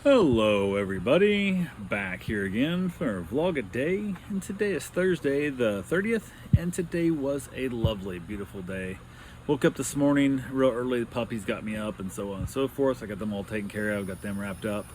Hello everybody, back here again for vlog a day, and today is Thursday the 30th, and today was a lovely, beautiful day. Woke up this morning real early, the puppies got me up and so on and so forth. I got them all taken care of, got them wrapped up.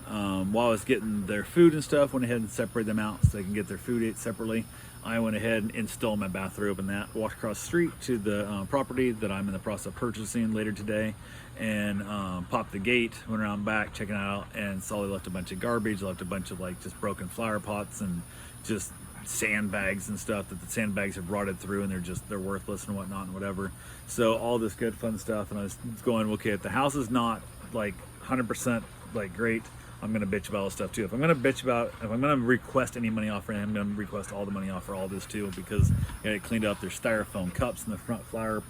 While I was getting their food and stuff, went ahead and separated them out so they can get their food ate separately. I went ahead and installed my bathrobe and that, walked across the street to the property that I'm in the process of purchasing later today, and popped the gate, went around back, checking it out, and saw they left a bunch of garbage, left a bunch of like just broken flower pots and just sandbags and stuff that the sandbags have rotted through, and they're worthless and whatnot and whatever. So all this good fun stuff, and I was going, okay, if the house is not like 100% like great, I'm gonna bitch about all this stuff too. If I'm gonna request any money off for him, I'm gonna request all the money off for all this too, because I got it cleaned up. There's styrofoam cups in the front flower,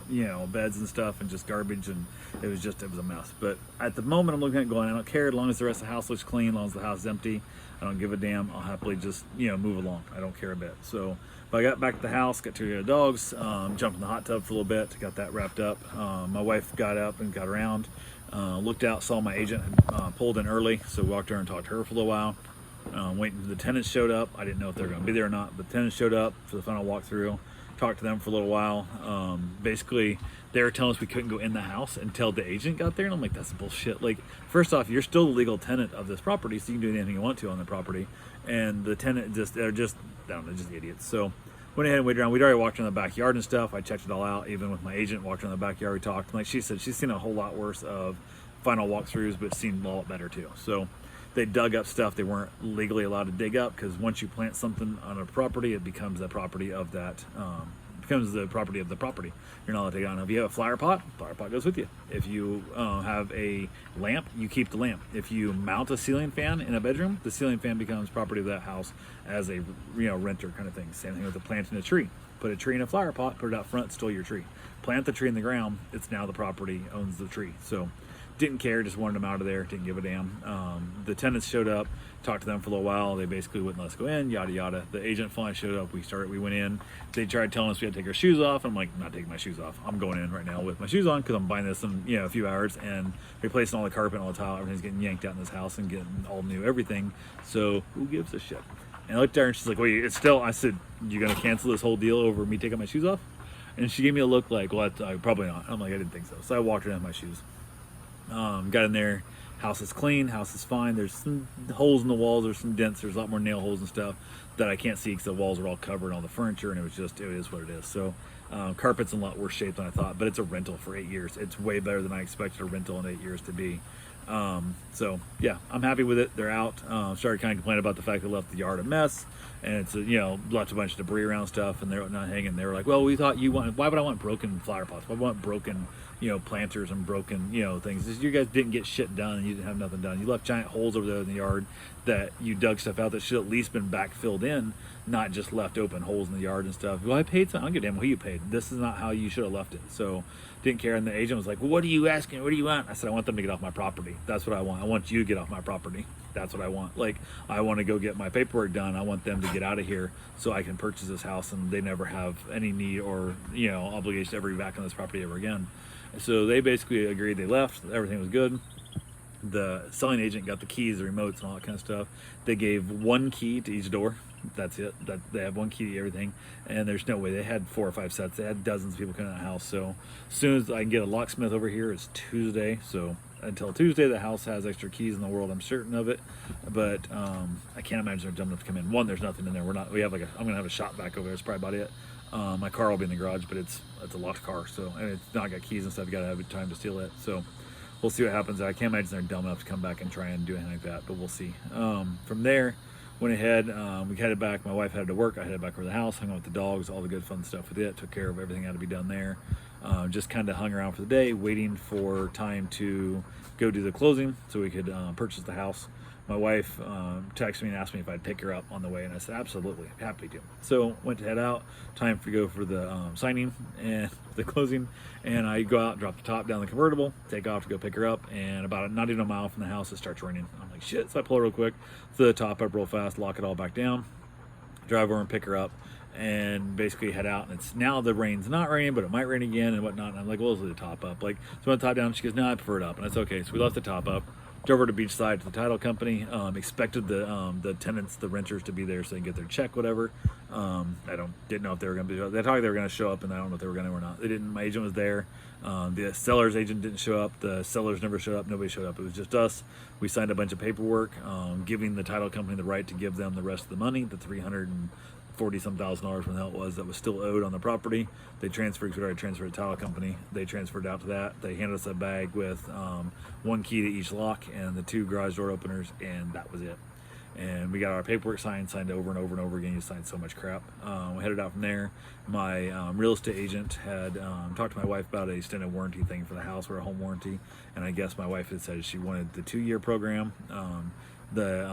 beds and stuff, and just garbage, and it was a mess. But at the moment, I'm looking at it going, I don't care as long as the rest of the house looks clean, as long as the house is empty. I don't give a damn. I'll happily just move along. I don't care a bit. So, but I got back to the house, got two dogs, jumped in the hot tub for a little bit, got that wrapped up. My wife got up and got around. Looked out, saw my agent pulled in early, so walked her and talked to her for a little while. Waiting until the tenants showed up. I didn't know if they were going to be there or not, but the tenants showed up for the final walkthrough. Talked to them for a little while. Basically, they were telling us we couldn't go in the house until the agent got there, and I'm like, that's bullshit. Like, first off, you're still the legal tenant of this property, so you can do anything you want to on the property. And the tenant they're just idiots. So went ahead and waited around. We'd already walked around the backyard and stuff. I checked it all out. Even with my agent, walked around the backyard. We talked. Like she said, she's seen a whole lot worse of final walkthroughs, but seen a lot better too. So they dug up stuff they weren't legally allowed to dig up, because once you plant something on a property, it becomes the property of that. Becomes the property of the property. You're not allowed to take it on. If you have a flower pot goes with you. If you have a lamp, you keep the lamp. If you mount a ceiling fan in a bedroom, the ceiling fan becomes property of that house as a renter kind of thing. Same thing with the planting a tree. Put a tree in a flower pot, put it out front, still your tree. Plant the tree in the ground, it's now the property owns the tree. So didn't care, just wanted them out of there, didn't give a damn. The tenants showed up, talked to them for a little while. They basically wouldn't let us go in, yada yada. The agent finally showed up. We went in. They tried telling us we had to take our shoes off. I'm like, I'm not taking my shoes off. I'm going in right now with my shoes on, because I'm buying this in a few hours, and replacing all the carpet and all the tile. Everything's getting yanked out in this house and getting all new everything. So who gives a shit? And I looked at her and she's like, wait, it's still, I said, you gonna cancel this whole deal over me taking my shoes off? And she gave me a look like, well, probably not. I'm like, I didn't think so. So I walked her in my shoes. Got in there. House is clean, house is fine. There's some holes in the walls, there's some dents, there's a lot more nail holes and stuff that I can't see because the walls are all covered in all the furniture, and it is what it is. So carpet's in a lot worse shape than I thought, but it's a rental for 8 years. It's way better than I expected a rental in 8 years to be. So yeah, I'm happy with it. They're out. Started kind of complaining about the fact they left the yard a mess, and it's left a bunch of debris around stuff, and they're not hanging. They were like, well, we thought you wanted, why would I want broken flower pots? Why would I want broken planters and broken things? You guys didn't get shit done, and you didn't have nothing done. You left giant holes over there in the yard that you dug stuff out that should at least been back filled in, not just left open holes in the yard and stuff. Well, I paid some. I don't give a damn who you paid. This is not how you should have left it. So didn't care. And the agent was like, well, what are you asking? What do you want? I said, I want them to get off my property. That's what I want. I want you to get off my property. That's what I want. Like, I want to go get my paperwork done. I want them to get out of here so I can purchase this house, and they never have any need or obligation to ever be back on this property ever again. So they basically agreed. They left. Everything was good. The selling agent got the keys, the remotes, and all that kind of stuff. They gave one key to each door. That's it. That they have one key to everything, and there's no way. They had 4 or 5 sets. They had dozens of people coming in the house. So as soon as I can get a locksmith over here, it's Tuesday. So until Tuesday, the house has extra keys in the world. I'm certain of it, but I can't imagine they're dumb enough to come in. One, there's nothing in there. We have I'm gonna have a shop back over there. That's probably about it. My car will be in the garage, but it's a locked car, so, and it's not got keys and stuff. You gotta have time to steal it. So we'll see what happens. I can't imagine they're dumb enough to come back and try and do anything like that, but we'll see. From there, went ahead, we headed back. My wife headed to work. I headed back over the house, hung out with the dogs, all the good fun stuff with it, took care of everything that had to be done there. Just kind of hung around for the day, waiting for time to go do the closing so we could purchase the house. My wife texted me and asked me if I'd pick her up on the way, and I said, absolutely, happy to. So went to head out, time to go for the signing and the closing, and I go out, drop the top down the convertible, take off to go pick her up, and about not even a mile from the house, it starts raining. I'm like, shit, so I pull her real quick, throw the top up real fast, lock it all back down, drive over and pick her up, and basically head out. And it's now the rain's not raining, but it might rain again and whatnot. And I'm like, well, let's leave the top up. Like, so I went the top down. She goes, no, I prefer it up. And that's okay. So we left the top up. Drove over to Beachside to the title company. Expected the tenants, the renters, to be there so they can get their check, whatever. Didn't know if they were going to be. They thought they were going to show up, and I don't know if they were going to or not. They didn't. My agent was there. The seller's agent didn't show up. The sellers never showed up. Nobody showed up. It was just us. We signed a bunch of paperwork, giving the title company the right to give them the rest of the money, the $340-some thousand, what the hell it was, that was still owed on the property. They transferred, because we already transferred to the title company. They transferred out to that. They handed us a bag with one key to each lock and the 2 garage door openers, and that was it. And we got our paperwork signed over and over and over again. You signed so much crap. We headed out from there. My real estate agent had talked to my wife about an extended warranty thing for the house, or a home warranty, and I guess my wife had said she wanted the 2-year program.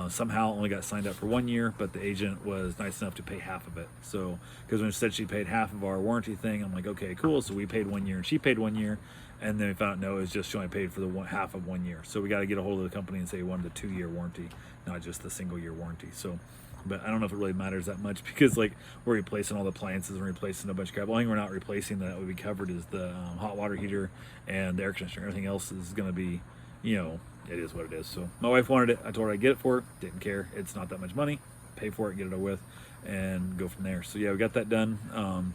Somehow only got signed up for 1 year, but the agent was nice enough to pay half of it. So, because when she said she paid half of our warranty thing, I'm like, okay, cool. So we paid 1 year and she paid 1 year, and then we found out no, it was just she only paid for the half of 1 year. So we got to get a hold of the company and say we wanted the 2-year warranty, not just the single-year warranty. So, but I don't know if it really matters that much, because like we're replacing all the appliances and replacing a bunch of crap. The only thing we're not replacing that would be covered is the hot water heater and the air conditioner. Everything else is going to be, it is what it is. So my wife wanted it. I told her I'd get it for her. Didn't care. It's not that much money. Pay for it, get it over with, and go from there. So yeah, we got that done.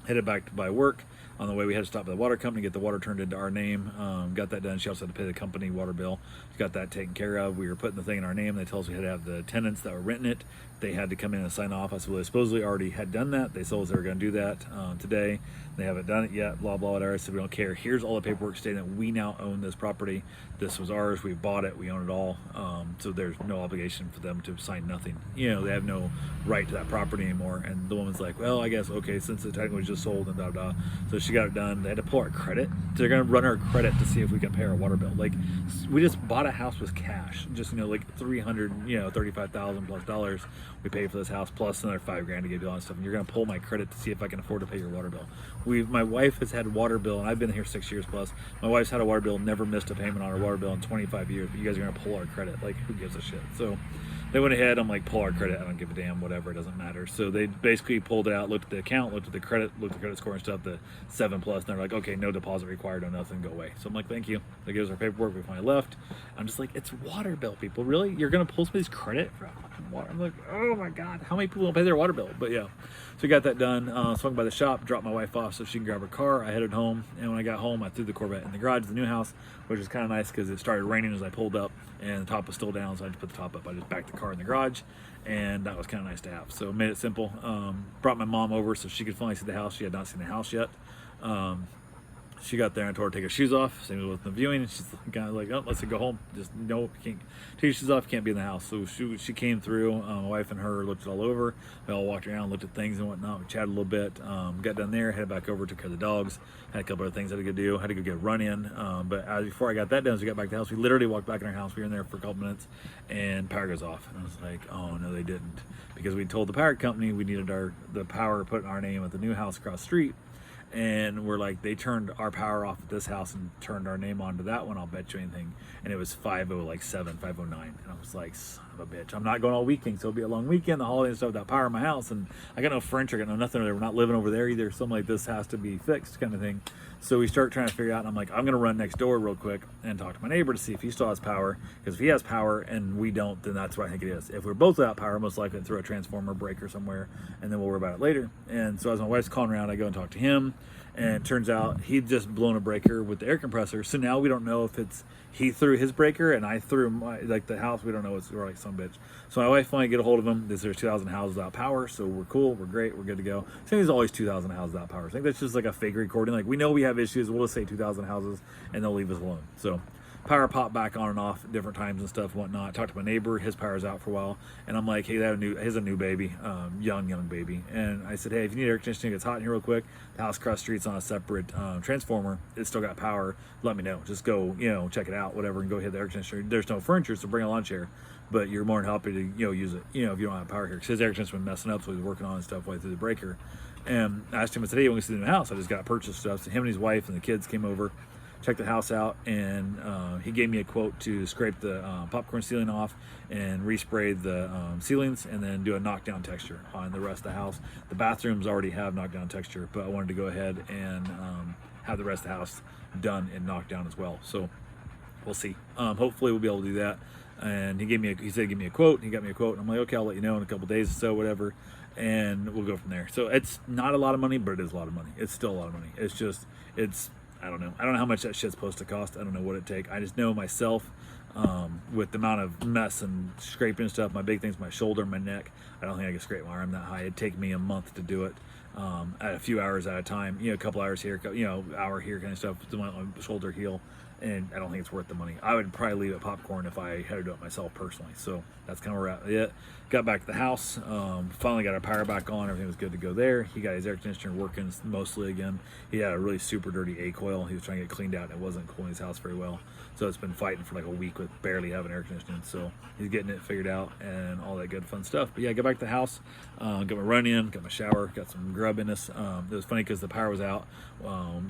Headed back to buy work. On the way, we had to stop at the water company, get the water turned into our name. Got that done. She also had to pay the company water bill. She got that taken care of. We were putting the thing in our name. They told us we had to have the tenants that were renting it. They had to come in and sign off. I said, well, they supposedly already had done that. They told us they were going to do that today. They haven't done it yet, blah, blah, whatever. I said, we don't care. Here's all the paperwork stating that we now own this property. This was ours. We bought it. We own it all. So there's no obligation for them to sign nothing. They have no right to that property anymore. And the woman's like, well, I guess, okay, since the title was just sold and da. So she got it done. They had to pull our credit. They're going to run our credit to see if we can pay our water bill. Like, we just bought a house with cash. Just, like $335,000 plus dollars we paid for this house, plus another $5,000 to give you all that stuff. And you're going to pull my credit to see if I can afford to pay your water bill. My wife has had water bill, and I've been here 6 years plus. My wife's had a water bill, never missed a payment on her water bill in 25 years. But you guys are going to pull our credit. Like, who gives a shit? So they went ahead. I'm like, pull our credit. I don't give a damn. Whatever. It doesn't matter. So they basically pulled it out, looked at the account, looked at the credit, looked at the credit score and stuff, the 7+. And they're like, okay, no deposit required, no nothing, go away. So I'm like, thank you. They gave us our paperwork. We finally left. I'm just like, it's water bill, people. Really? You're going to pull somebody's credit for fucking water? I'm like, oh my God. How many people don't pay their water bill? But yeah. So we got that done. Swung by the shop, dropped my wife off so she can grab her car. I headed home. And when I got home, I threw the Corvette in the garage of the new house, which was kind of nice because it started raining as I pulled up and the top was still down. So I just put the top up. I just backed the car in the garage. And that was kind of nice to have. So made it simple. Brought my mom over so she could finally see the house. She had not seen the house yet. She got there and I told her to take her shoes off. Same with the viewing. And she's kind of like, oh, let's go home. Just no, can't take your shoes off. Can't be in the house. So she came through. My wife and her looked it all over. We all walked around, looked at things and whatnot. We chatted a little bit. Got down there, headed back over, took care of the dogs. Had a couple other things I had to go do. Had to go get a run in. But before I got that done, as we got back to the house, we literally walked back in our house. We were in there for a couple minutes, and power goes off. And I was like, oh no, they didn't, because we told the power company we needed the power put in our name at the new house across the street. And we're like, they turned our power off at this house and turned our name onto that one, I'll bet you anything. And it was 5:07, 5:09. And I was like, son of a bitch, I'm not going all weekend, so it'll be a long weekend, the holiday and stuff without power in my house. And I got no furniture, I got no nothing over there. We're not living over there either. Something like this has to be fixed, kind of thing. So we start trying to figure out, and I'm like, I'm going to run next door real quick and talk to my neighbor to see if he still has power. Because if he has power and we don't, then that's what I think it is. If we're both without power, most likely throw a transformer breaker somewhere, and then we'll worry about it later. And so as my wife's calling around, I go and talk to him. And it turns out he'd just blown a breaker with the air compressor. So now we don't know if it's he threw his breaker and I threw the house. We don't know. We're like some bitch. So my wife finally get a hold of him. There's 2,000 houses without power. So we're cool. We're great. We're good to go. I think there's always 2,000 houses without power. I think that's just like a fake recording. Like, we know we have issues. We'll just say 2,000 houses and they'll leave us alone. So power popped back on and off at different times and stuff and whatnot. Talked to my neighbor, his power's out for a while, and I'm like, hey, they have a new baby, young baby. And I said, hey, if you need air conditioning, it's hot in here real quick. The house across the street's on a separate transformer. It's still got power. Let me know. Just go, check it out, whatever, and go hit the air conditioner. There's no furniture, so bring a lawn chair. But you're more than happy to use it, if you don't have power here. Because his air conditioner's been messing up, so he's working on it and stuff way through the breaker. And I asked him, I said, hey, when we see the new house, I just got to purchase stuff. So him and his wife and the kids came over, checked the house out, and he gave me a quote to scrape the popcorn ceiling off and respray the ceilings and then do a knockdown texture on the rest of the house. The bathrooms already have knockdown texture, but I wanted to go ahead and have the rest of the house done and knocked down as well. So we'll see. Hopefully we'll be able to do that. And he said give me a quote. He got me a quote, and I'm like, okay, I'll let you know in a couple days or so, whatever, and we'll go from there. So it's not a lot of money, but it is a lot of money. It's still a lot of money. I don't know. I don't know how much that shit's supposed to cost. I don't know what it take. I just know myself, with the amount of mess and scraping and stuff. My big thing's my shoulder, my neck. I don't think I can scrape my arm that high. It'd take me a month to do it. At a few hours at a time, a couple hours here, hour here kind of stuff to my shoulder heal. And I don't think it's worth the money. I would probably leave it popcorn if I had to do it myself personally. So that's kind of where we're at. Got back to the house. Finally got our power back on. Everything was good to go there. He got his air conditioner working mostly again. He had a really super dirty A coil. He was trying to get cleaned out, and it wasn't cooling his house very well. So it's been fighting for like a week with barely having air conditioning. So he's getting it figured out and all that good fun stuff. But yeah, got back to the house. Got my run in, got my shower, got some grub in us. It was funny because the power was out.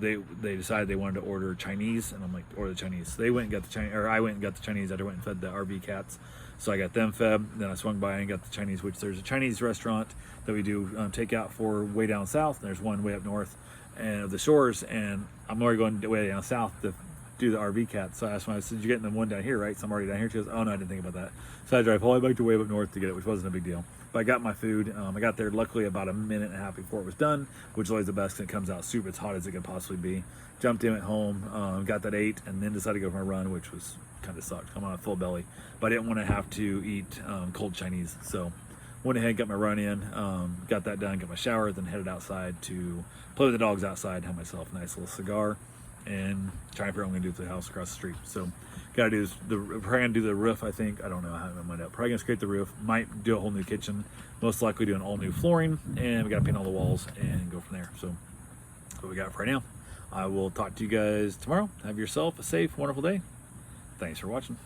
They decided they wanted to order Chinese, and I'm like, order the Chinese. So they went and got the Chinese, or I went and got the Chinese. I went and fed the RV cats. So I got them fed. Then I swung by and got the Chinese, which there's a Chinese restaurant that we do takeout for way down south. And there's one way up north and of the shores. And I'm already going way down south to do the RV cats. So I asked him, I said, you're getting the one down here, right? So I'm already down here. She goes, oh no, I didn't think about that. So I drive all the way back to way up north to get it, which wasn't a big deal. But I got my food. I got there luckily about a minute and a half before it was done, which is always the best. It comes out super as hot as it can possibly be. Jumped in at home, got that ate, and then decided to go for my run, which was kind of sucked. I'm on a full belly, but I didn't want to have to eat cold Chinese. So went ahead, got my run in, got that done, got my shower, then headed outside to play with the dogs outside, have myself a nice little cigar, and try and figure out what I'm going to do to the house across the street. So got to do probably going to do the roof, I think. I don't know how I'm going to end up. Probably going to scrape the roof. Might do a whole new kitchen. Most likely do an all new flooring, and we got to paint all the walls and go from there. So that's what we got for right now. I will talk to you guys tomorrow. Have yourself a safe, wonderful day. Thanks for watching.